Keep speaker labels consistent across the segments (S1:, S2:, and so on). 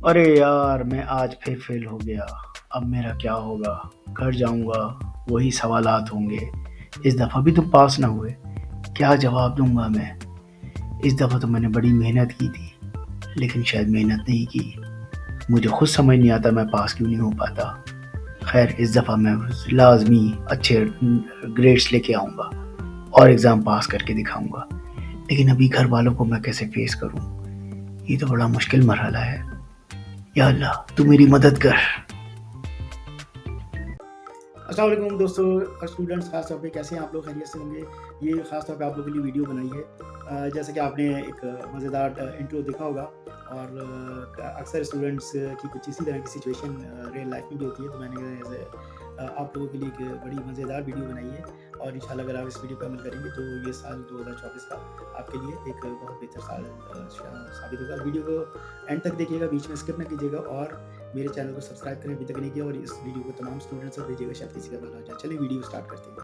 S1: अरे यार, मैं आज फिर फेल हो गया। अब मेरा क्या होगा? घर जाऊंगा, वही सवालात होंगे। इस दफ़ा भी तुम पास ना हुए। क्या जवाब दूंगा मैं? इस दफ़ा तो मैंने बड़ी मेहनत की थी, लेकिन शायद मेहनत नहीं की। मुझे खुद समझ नहीं आता मैं पास क्यों नहीं हो पाता। खैर, इस दफ़ा मैं लाजमी अच्छे ग्रेड्स लेके आऊँगा और एग्ज़ाम पास करके दिखाऊंगा। लेकिन अभी घर वालों को मैं कैसे फेस करूँ? ये तो बड़ा मुश्किल मरहला है। या अल्लाह, तू मेरी मदद कर। अस्सलाम वालेकुम दोस्तों, स्टूडेंट्स खास तौर पे कैसे हैं आप लोग? खैरियत से होंगे। ये खास तौर पे आप लोगों के लिए वीडियो बनाई है। जैसे कि आपने एक मज़ेदार इंट्रो देखा होगा और अक्सर स्टूडेंट्स की कुछ इसी तरह की सिचुएशन रियल लाइफ में भी होती है। तो मैंने आप लोगों के लिए एक बड़ी मज़ेदार वीडियो बनाई है और इंशाल्लाह अगर आप इस वीडियो पे अमल करेंगे तो ये साल 2024 का आपके लिए एक बहुत बेहतर साल साबित होगा। वीडियो को एंड तक देखिएगा, बीच में स्किप ना कीजिएगा और मेरे चैनल को सब्सक्राइब करें अभी तक नहीं किया और इस वीडियो को तमाम स्टूडेंट्स को भेजिएगा, शायद किसी का भला हो जाए। चलिए वीडियो स्टार्ट करते हैं।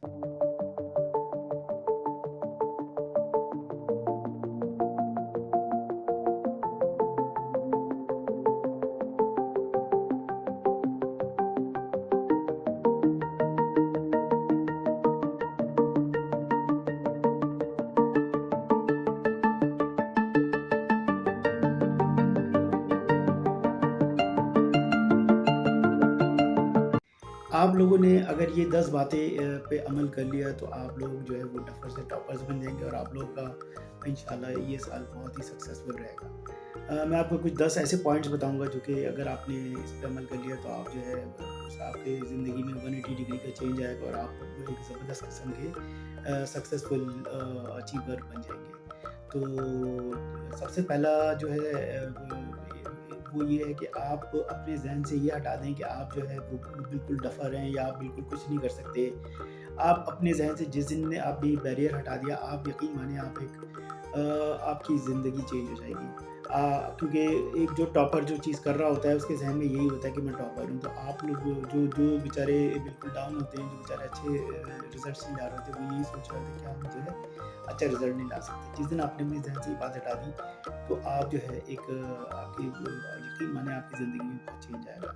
S1: आप लोगों ने अगर ये 10 बातें पे अमल कर लिया तो आप लोग जो है वो डफर से टॉपर्स बन जाएंगे और आप लोगों का इंशाल्लाह ये साल बहुत ही सक्सेसफुल रहेगा। मैं आपको कुछ 10 ऐसे पॉइंट्स बताऊंगा जो कि अगर आपने इस पे अमल कर लिया तो आप जो है आपके ज़िंदगी में 180 डिग्री का चेंज आएगा और आप एक ज़बरदस्त किस्म के सक्सेसफुल अचीवर बन जाएंगे। तो सबसे पहला जो है वो ये है कि आप अपने ज़हन से ये हटा दें कि आप जो है वो बिल्कुल डफ़र हैं या आप बिल्कुल कुछ नहीं कर सकते। आप अपने ज़हन से जिस दिन ने आप ये बैरियर हटा दिया, आप यकीन मानिए आप आपकी ज़िंदगी चेंज हो जाएगी। क्योंकि एक जो टॉपर जो चीज़ कर रहा होता है उसके ज़हन में यही होता है कि मैं टॉपर हूँ। तो आप लोग जो जो बेचारे बिल्कुल डाउन होते हैं, जो बेचारे अच्छे रिज़ल्ट्स नहीं ला रहे होते, वो यही सोच रहे होते हैं कि हम जो है अच्छा रिज़ल्ट नहीं ला सकते। जिस दिन आपने अपने ज़हन से ये बात हटा दी तो आप जो है एक आपकी यकीन माने आपकी ज़िंदगी में बहुत चेंज आएगा।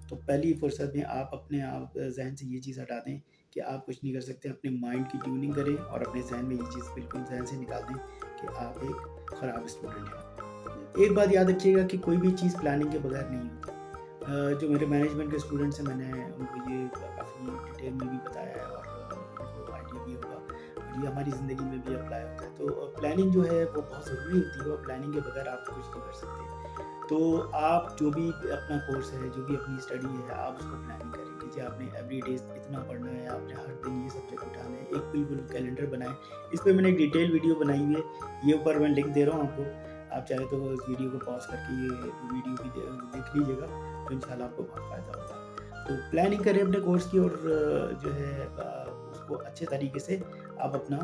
S1: तो पहली फुर्सत में आप अपने आप ज़हन से ये चीज़ हटा दें कि आप कुछ नहीं कर सकते। अपने माइंड की ट्यूनिंग करें और अपने ज़हन में ये चीज़ बिल्कुल ज़हन से निकाल दें कि आप एक ख़राब स्टूडेंट हैं। एक बात याद रखिएगा कि कोई भी चीज़ प्लानिंग के बगैर नहीं होती। जो मेरे मैनेजमेंट के स्टूडेंट्स हैं, मैंने उनको ये काफ़ी डिटेल में भी बताया है और उनको आइडिया भी होगा और ये हमारी ज़िंदगी में भी अप्लाई होता है। तो प्लानिंग जो है वो बहुत ज़रूरी होती है और प्लानिंग के बगैर आप कुछ नहीं कर सकते। तो आप जो भी अपना कोर्स है, जो भी अपनी स्टडी है, आप उसको प्लानिंग करें कि आपने एवरीडे इतना पढ़ना है, आपने हर दिन ये सब्जेक्ट उठाना है, एक बिल्कुल कैलेंडर बनाएँ। इस पे मैंने एक डिटेल वीडियो बनाई हुई है, ये ऊपर मैं लिंक दे रहा हूँ आपको। आप चाहे तो इस वीडियो को पॉज़ करके ये वीडियो भी देख लीजिएगा, तो इंशाल्लाह आपको बहुत फ़ायदा होगा। तो प्लानिंग करें अपने कोर्स की और जो है उसको अच्छे तरीके से आप अपना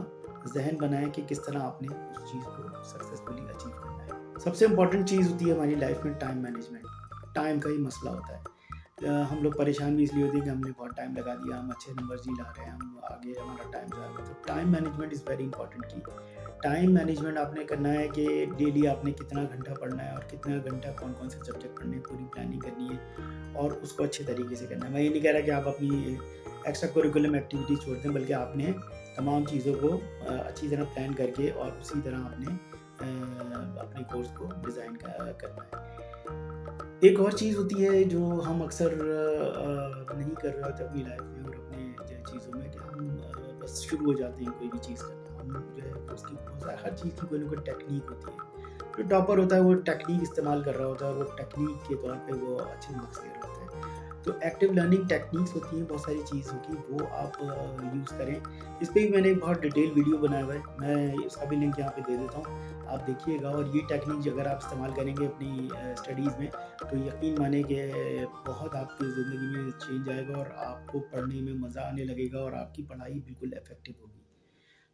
S1: ज़हन बनाएँ कि किस तरह आपने उस चीज़ को सक्सेसफुली अचीव करना है। सबसे इम्पोर्टेंट चीज़ होती है हमारी लाइफ़ में टाइम मैनेजमेंट। टाइम का ही मसला होता है। हम लोग परेशान भी इसलिए होते हैं कि हमने बहुत टाइम लगा दिया, हम अच्छे नंबर्स नहीं ला रहे हैं, हम आगे हमारा टाइम ज़ाया हुआ। तो time management is very important की। टाइम मैनेजमेंट आपने करना है कि डेली आपने कितना घंटा पढ़ना है और कितना घंटा कौन-कौन से सब्जेक्ट पढ़ने हैं, पूरी प्लानिंग करनी है और उसको अच्छे तरीके से करना है। मैं ये नहीं कह रहा कि आप अपनी एक्स्ट्रा करिकुलम एक्टिविटीज़ छोड़ दें, बल्कि आपने तमाम चीज़ों को अच्छी तरह प्लान करके और उसी तरह आपने अपने कोर्स को डिज़ाइन करना है। एक और चीज़ होती है जो हम अक्सर नहीं कर रहे होते अपनी लाइफ में और अपने जो चीज़ों में कि हम बस शुरू हो जाते हैं कोई भी चीज़ करना। हम जो है उसकी बहुत सारी हर चीज़ की कोई ना कोई टेक्नीक होती है। जो टॉपर होता है वो टेक्नीक इस्तेमाल कर रहा होता है और वो टेक्नीक के तौर पे वो अच्छे मार्क्स ले रहा होता है। तो एक्टिव लर्निंग टेक्निक्स होती हैं बहुत सारी चीज़ों की, वो आप यूज़ करें। इस पे भी मैंने एक बहुत डिटेल वीडियो बनाया हुआ है, मैं इसका भी लिंक यहाँ पे दे देता हूँ, आप देखिएगा। और ये टेक्निक अगर आप इस्तेमाल करेंगे अपनी स्टडीज़ में तो यकीन मानिए कि बहुत आपकी ज़िंदगी में चेंज आएगा और आपको पढ़ने में मज़ा आने लगेगा और आपकी पढ़ाई बिल्कुल इफ़ेक्टिव होगी।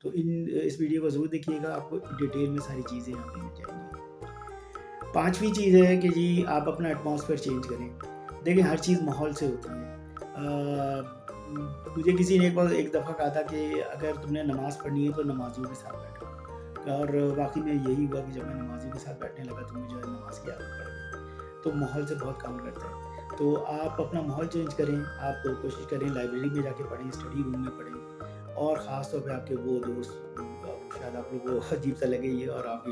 S1: तो इस वीडियो को ज़रूर देखिएगा, आपको डिटेल में सारी चीज़ें यहाँ पे मिल जाएँगी। 5वीं चीज़ है कि जी आप अपना एटमॉस्फेयर चेंज करें। देखिए हर चीज़ माहौल से होती है। मुझे किसी ने एक दफ़ा कहा था कि अगर तुमने नमाज़ पढ़नी है तो नमाज़ियों के साथ बैठो और वाक़ई में यही हुआ कि जब मैं नमाज़ियों के साथ बैठने लगा तो मुझे नमाज़ की आदत पड़ गई। तो माहौल से बहुत काम करता है। तो आप अपना माहौल चेंज करें, आप कोशिश करें लाइब्रेरी में जाके पढ़ें, स्टडी रूम में पढ़ें और ख़ास तौर पे आपके वो दोस्त शायद आप लोगों को अजीब सा लगे ये और आपके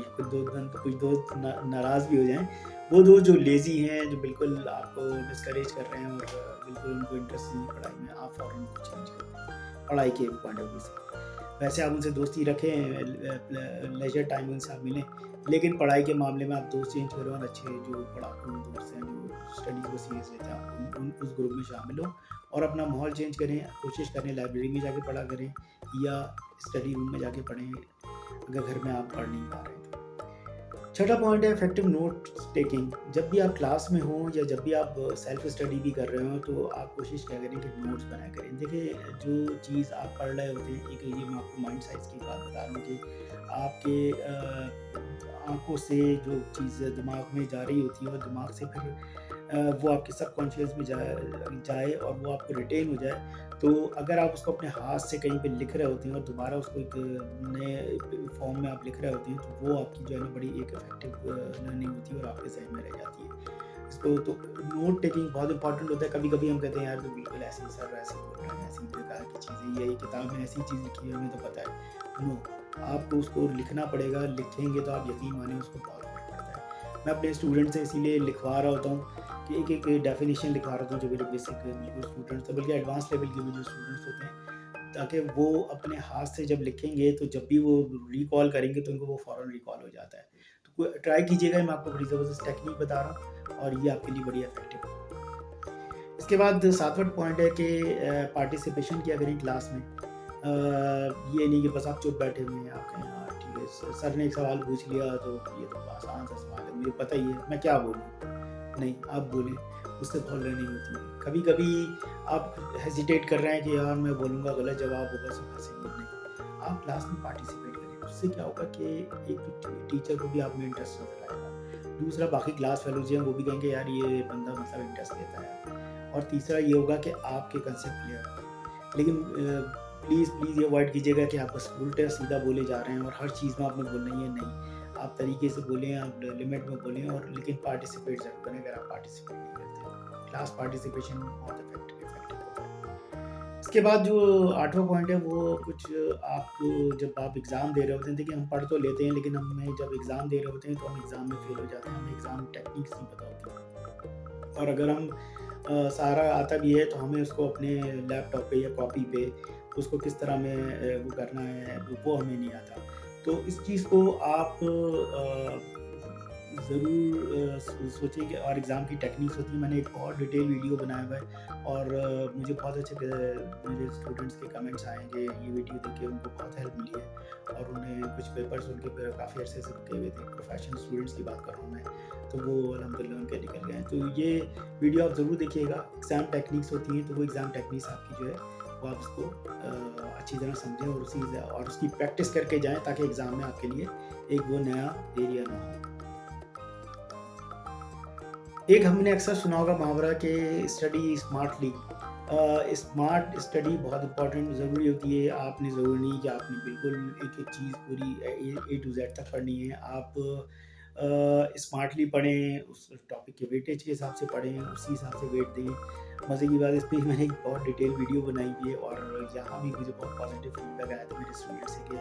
S1: कुछ दोस्त नाराज़ भी हो जाएँ। वो दोस्त जो लेज़ी हैं, जो बिल्कुल आपको डिस्करेज कर रहे हैं और बिल्कुल उनको इंटरेस्ट नहीं है पढ़ाई में, आप फ़ौरन उनको चेंज कर दें, पढ़ाई के पॉइंट ऑफ व्यू से। वैसे आप उनसे दोस्ती रखें, लेज़र टाइम उनसे आप मिलें, लेकिन पढ़ाई के मामले में आप दोस्त चेंज करें और अच्छे जो पढ़ाकू दोस्त हैं, जो स्टडीज़ को सीरियस लेते हैं, आप उस ग्रुप में शामिल हों और अपना माहौल चेंज करें। कोशिश करें लाइब्रेरी में जाके पढ़ा करें या स्टडी रूम में जाके पढ़ें, अगर घर में आप पढ़ नहीं पा रहे हैं तो। छठा पॉइंट है इफेक्टिव नोट टेकिंग। जब भी आप क्लास में हों या जब भी आप सेल्फ स्टडी भी कर रहे हो तो आप कोशिश क्या करें कि नोट्स बनाया करें। देखिए, जो चीज़ आप पढ़ रहे होते हैं, एक ये मैं आपको माइंड साइज की बात बता रहा हूँ कि आपके आँखों से जो चीज़ दिमाग में जा रही होती है और दिमाग से फिर वो आपके सबकॉन्शियस में जाए और वो आपको रिटेन हो जाए। तो अगर आप उसको अपने हाथ से कहीं पे लिख रहे होते हैं और दोबारा उसको एक नए फॉर्म में आप लिख रहे होते हैं, तो वो आपकी जो है ना बड़ी एक इफेक्टिव लर्निंग होती है और आपके ज़हन में रह जाती है। इसको तो नोट टेकिंग बहुत इंपॉर्टेंट होता है। कभी-कभी हम कहते हैं यार तो बिल्कुल ऐसे ही सर ऐसे बोल रहे हैं, ऐसी बेकार की चीज़ें, ये किताब में ऐसी चीज़ लिखी है हमें तो पता है। नो, आपको उसको लिखना पड़ेगा, लिखेंगे तो आप यकीन मानिए उसको बहुत फ़र्क पड़ता है। मैं अपने स्टूडेंट से इसीलिए लिखवा रहा होता हूँ कि एक डेफिनेशन लिखवा रहा था जो मेरे बेसिक बिल्कुल स्टूडेंट्स थे, बल्कि एडवांस लेवल के भी जो स्टूडेंट्स होते हैं, ताकि वो अपने हाथ से जब लिखेंगे तो जब भी वो रिकॉल करेंगे तो उनको वो फ़ौरन रिकॉल हो जाता है। तो ट्राई कीजिएगा, मैं आपको बड़ी ज़बरदस्त टेक्निक बता रहा हूँ और ये आपके लिए बड़ी इफेक्टिव है। इसके बाद सातवां पॉइंट है कि पार्टिसिपेशन किया करें क्लास में। ये नहीं कि बस आप चुप बैठे हुए हैं, आप कहें हाँ ठीक है, सर ने एक सवाल पूछ लिया तो ये तो आसान सा सवाल है, मुझे पता ही है, मैं क्या बोलूँ? नहीं, आप बोलें, उससे बहुत लर्निंग होती है। कभी-कभी आप हेजिटेट कर रहे हैं कि यार मैं बोलूँगा गलत जवाब होगा, सब हँसेंगे, नहीं। आप क्लास में पार्टिसिपेट करें, उससे क्या होगा कि एक तो टीचर को भी आप में इंटरेस्ट नज़र आएगा। दूसरा, बाकी क्लास फेलोज़ हैं वो भी कहेंगे यार ये बंदा मतलब इंटरेस्ट लेता है। और तीसरा ये होगा कि आपके कंसेप्ट क्लियर होंगे। लेकिन प्लीज़ ये अवॉइड कीजिएगा कि आप बस उल्टा सीधा बोले जा रहे हैं और हर चीज़ में आपने बोलना ही है, नहीं। आप तरीके से बोलें, आप लिमिट में बोलें और लेकिन पार्टिसिपेट ज़रूर करें अगर आप पार्टिसिपेट नहीं करते तो। क्लास पार्टिसिपेशन बहुत इफेक्टिव होता है। इसके बाद जो 8वां पॉइंट है वो कुछ आप जब आप एग्ज़ाम दे रहे होते हैं, देखिए हम पढ़ तो लेते हैं लेकिन हमें जब एग्ज़ाम दे रहे होते हैं तो हम एग्ज़ाम में फ़ेल हो जाते हैं, हमें एग्ज़ाम टेक्निक्स नहीं पता होती। और अगर हम सारा आता भी है तो हमें उसको अपने लैपटॉप पे या कॉपी पे उसको किस तरह में वो करना है वो हमें नहीं आता। तो इस चीज़ को आप ज़रूर सोचें कि और एग्ज़ाम की टेक्निक्स होती है। मैंने एक बहुत डिटेल वीडियो बनाया हुआ है और मुझे बहुत अच्छे मेरे स्टूडेंट्स के कमेंट्स आए कि ये वीडियो देख के उनको बहुत हेल्प मिली है और उन्हें कुछ पेपर्स उनके काफ़ी अरसे से रुके हुए थे। प्रोफेशनल स्टूडेंट्स की बात कर रहा हूँ मैं, तो वो अल्हम्दुलिल्लाह उनके निकल गए हैं। तो ये वीडियो आप ज़रूर देखिएगा। एग्ज़ाम टेक्निक्स होती हैं, तो वो एग्ज़ाम टेक्निक्स आपकी जो है वो आप उसको अच्छी तरह समझें और उसकी प्रैक्टिस करके जाएँ ताकि एग्ज़ाम में आपके लिए एक वो नया एरिया ना हो। एक हमने अक्सर सुना होगा मुहावरा कि स्टडी स्मार्टली। स्मार्ट स्टडी बहुत इम्पोर्टेंट ज़रूरी होती है। आपने ज़रूरी नहीं कि आपने बिल्कुल एक-एक चीज़ पूरी ए टू ज़ेड तक पढ़नी है। आप स्मार्टली पढ़ें, उस टॉपिक के वेटेज के हिसाब से पढ़ें, उसी हिसाब से वेट दें। मज़े की बात, इस पे मैंने एक बहुत डिटेल वीडियो बनाई हुई है और यहाँ भी मुझे बहुत पॉजिटिव फीडबैक आया था मेरे स्टूडेंट से कि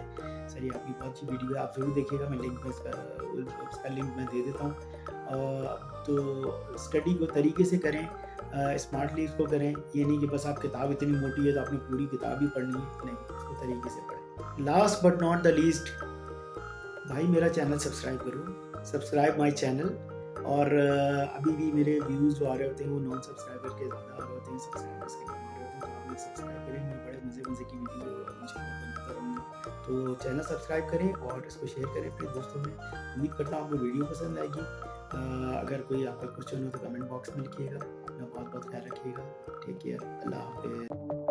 S1: सर ये आपकी बहुत अच्छी वीडियो है, आप ज़रूर देखिएगा। मैं लिंक में उसका लिंक मैं दे देता हूँ। तो स्टडी को तरीके से करें, स्मार्टली इसको करें। ये नहीं कि बस आप किताब इतनी मोटी है तो आपने पूरी किताब ही पढ़नी है, नहीं, इसको तरीके से पढ़ें। Last but not the least, भाई मेरा चैनल सब्सक्राइब करो, सब्सक्राइब माय चैनल। और अभी भी मेरे व्यूज़ जो आ रहे होते हैं वो नॉन सब्सक्राइबर के ज़्यादा आ रहे होते हैं, सब्सक्राइबर्स के कम आ रहे होते हैं। तो आप लोग सब्सक्राइब करें, मैं बड़े मज़े की वीडियो इंशाल्लाह बनाता रहूँगा। तो चैनल सब्सक्राइब करें और इसको शेयर करें अपने दोस्तों में। उम्मीद करता हूँ आपको वीडियो पसंद आएगी। अगर कोई आपका क्वेश्चन हो तो कमेंट बॉक्स में लिखिएगा। अपना बहुत ख्याल रखिएगा। टेक केयर, अल्लाह हाफ़िज़।